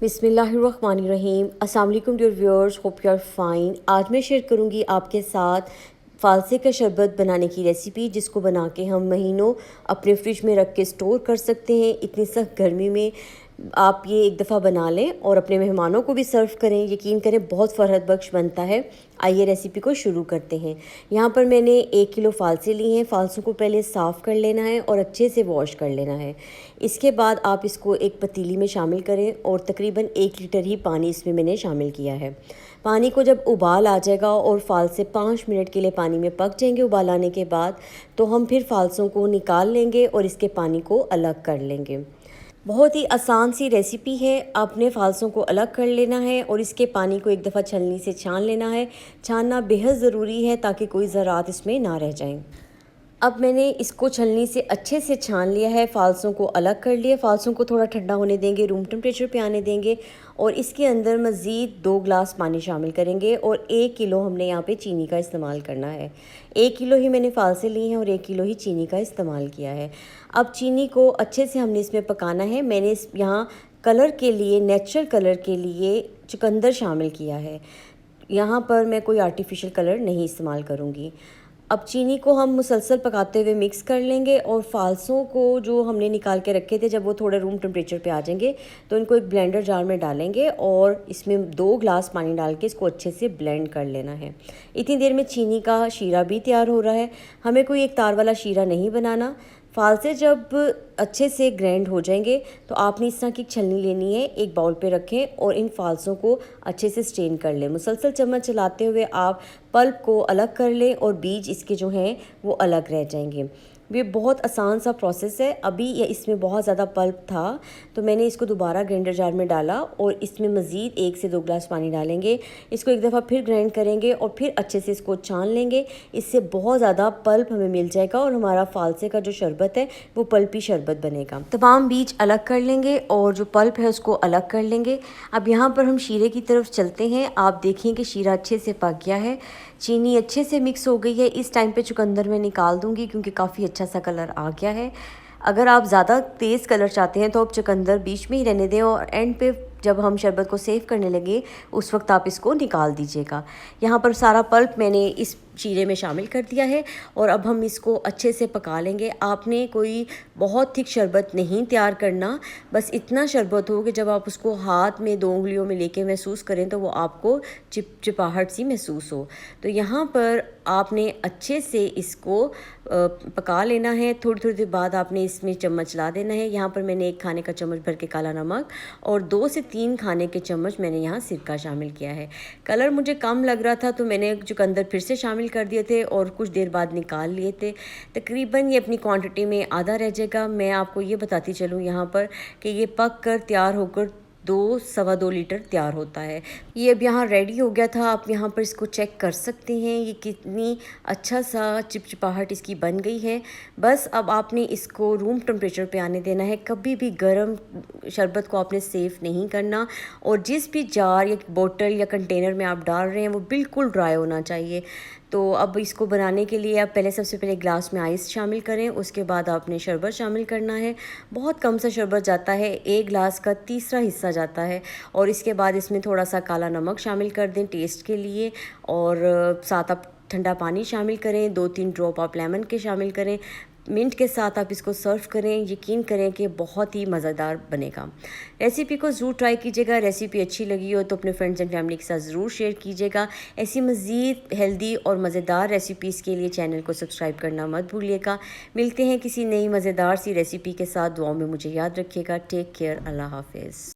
बिस्मिल्लाहिर्रहमानिर्रहीम। अस्सलाम वालेकुम dear viewers, hope you are fine. आज मैं शेयर करूंगी आपके साथ फ़ालसे का शरबत बनाने की रेसिपी, जिसको बना के हम महीनों अपने फ्रिज में रख के स्टोर कर सकते हैं। इतनी सख्त गर्मी में आप ये एक दफ़ा बना लें और अपने मेहमानों को भी सर्व करें। यकीन करें बहुत फ़रहत बख्श बनता है। आइए रेसिपी को शुरू करते हैं। यहाँ पर मैंने 1 किलो फ़ालसे लिए हैं। फ़ालसों को पहले साफ़ कर लेना है और अच्छे से वॉश कर लेना है। इसके बाद आप इसको एक पतीली में शामिल करें और तकरीबन 1 लीटर ही पानी इसमें मैंने शामिल किया है। पानी को जब उबाल आ जाएगा और फ़ालसे 5 मिनट के लिए पानी में पक जाएंगे उबाल आने के बाद, तो हम फिर फ़ालसों को निकाल लेंगे और इसके पानी को अलग कर लेंगे। बहुत ही आसान सी रेसिपी है। आपने फ़ालसों को अलग कर लेना है और इसके पानी को एक दफ़ा छलनी से छान लेना है। छानना बेहद ज़रूरी है ताकि कोई ज़रात इसमें ना रह जाएं। अब मैंने इसको छलनी से अच्छे से छान लिया है, फ़ालसों को अलग कर लिया। फ़ालसों को थोड़ा ठंडा होने देंगे, रूम टेम्परेचर पे आने देंगे और इसके अंदर मज़ीद 2 गिलास पानी शामिल करेंगे और 1 किलो हमने यहाँ पे चीनी का इस्तेमाल करना है। 1 किलो ही मैंने फ़ालसे लिए हैं और 1 किलो ही चीनी का इस्तेमाल किया है। अब चीनी को अच्छे से हमने इसमें पकाना है। मैंने यहाँ कलर के लिए, नेचुरल कलर के लिए चुकंदर शामिल किया है। यहाँ पर मैं कोई आर्टिफिशियल कलर नहीं इस्तेमाल करूँगी। अब चीनी को हम मुसलसल पकाते हुए मिक्स कर लेंगे और फ़ालसों को जो हमने निकाल के रखे थे, जब वो थोड़े रूम टेम्परेचर पे आ जाएंगे तो इनको एक ब्लेंडर जार में डालेंगे और इसमें 2 गिलास पानी डाल के इसको अच्छे से ब्लेंड कर लेना है। इतनी देर में चीनी का शीरा भी तैयार हो रहा है। हमें कोई एक तार वाला शीरा नहीं बनाना। फ़ालसे जब अच्छे से ग्राइंड हो जाएंगे तो आपने इस तरह की छलनी लेनी है, एक बाउल पे रखें और इन फ़ालसों को अच्छे से स्ट्रेन कर लें। मुसलसल चम्मच चलाते हुए आप पल्प को अलग कर लें और बीज इसके जो हैं वो अलग रह जाएंगे। ये बहुत आसान सा प्रोसेस है। अभी ये इसमें बहुत ज़्यादा पल्प था तो मैंने इसको दोबारा ग्राइंडर जार में डाला और इसमें मज़ीद 1 से 2 गिलास पानी डालेंगे। इसको एक दफ़ा फिर ग्राइंड करेंगे और फिर अच्छे से इसको छान लेंगे। इससे बहुत ज़्यादा पल्प हमें मिल जाएगा और हमारा फ़ालसे का जो शरबत है वो पल्पी शरबत बनेगा। तमाम बीज अलग कर लेंगे और जो पल्प है उसको अलग कर लेंगे। अब यहाँ पर हम शीरे की तरफ चलते हैं। आप देखें कि शीरा अच्छे से पक गया है, चीनी अच्छे से मिक्स हो गई है। इस टाइम पे चुकंदर मैं निकाल दूंगी क्योंकि काफ़ी अच्छा सा कलर आ गया है। अगर आप ज़्यादा तेज़ कलर चाहते हैं तो आप चुकंदर बीच में ही रहने दें और एंड पे जब हम शरबत को सेव करने लगे उस वक्त आप इसको निकाल दीजिएगा। यहाँ पर सारा पल्प मैंने इस शीरे में शामिल कर दिया है और अब हम इसको अच्छे से पका लेंगे। आपने कोई बहुत थिक शरबत नहीं तैयार करना, बस इतना शरबत हो कि जब आप उसको हाथ में 2 उंगलियों में लेके महसूस करें तो वो आपको चिपचिपाहट सी महसूस हो। तो यहाँ पर आपने अच्छे से इसको पका लेना है। थोड़ी थोड़ी देर बाद आपने इसमें चम्मच ला देना है। यहाँ पर मैंने 1 खाने का चम्मच भर के काला नमक और 2 से 3 खाने के चम्मच मैंने यहाँ सिरका शामिल किया है। कलर मुझे कम लग रहा था तो मैंने चुकंदर फिर से शामिल कर दिए थे और कुछ देर बाद निकाल लिए थे। तकरीबन ये अपनी क्वांटिटी में आधा रह जाएगा। मैं आपको ये बताती चलूँ यहाँ पर कि ये पक कर तैयार होकर 2 सवा 2 लीटर तैयार होता है। ये अब यहाँ रेडी हो गया था। आप यहाँ पर इसको चेक कर सकते हैं ये कितनी अच्छा सा चिपचिपाहट इसकी बन गई है। बस अब आपने इसको रूम टेम्परेचर पे आने देना है। कभी भी गर्म शरबत को आपने सेव नहीं करना और जिस भी जार या बोतल या कंटेनर में आप डाल रहे हैं वो बिल्कुल ड्राई होना चाहिए। तो अब इसको बनाने के लिए आप पहले सबसे पहले ग्लास में आइस शामिल करें, उसके बाद आपने शरबत शामिल करना है। बहुत कम सा शरबत जाता है, 1 गिलास का तीसरा हिस्सा जाता है और इसके बाद इसमें थोड़ा सा काला नमक शामिल कर दें टेस्ट के लिए और साथ आप ठंडा पानी शामिल करें। 2-3 ड्रॉप आप लेमन के शामिल करें। मिंट के साथ आप इसको सर्व करें। यकीन करें कि बहुत ही मज़ेदार बनेगा। रेसिपी को ज़रूर ट्राई कीजिएगा। रेसिपी अच्छी लगी हो तो अपने फ्रेंड्स एंड फैमिली के साथ ज़रूर शेयर कीजिएगा। ऐसी मज़ीद हेल्दी और मज़ेदार रेसिपीज़ के लिए चैनल को सब्सक्राइब करना मत भूलिएगा। मिलते हैं किसी नई मज़ेदार सी रेसिपी के साथ। दुआओं में मुझे याद रखिएगा। Take care. अल्लाह हाफिज़।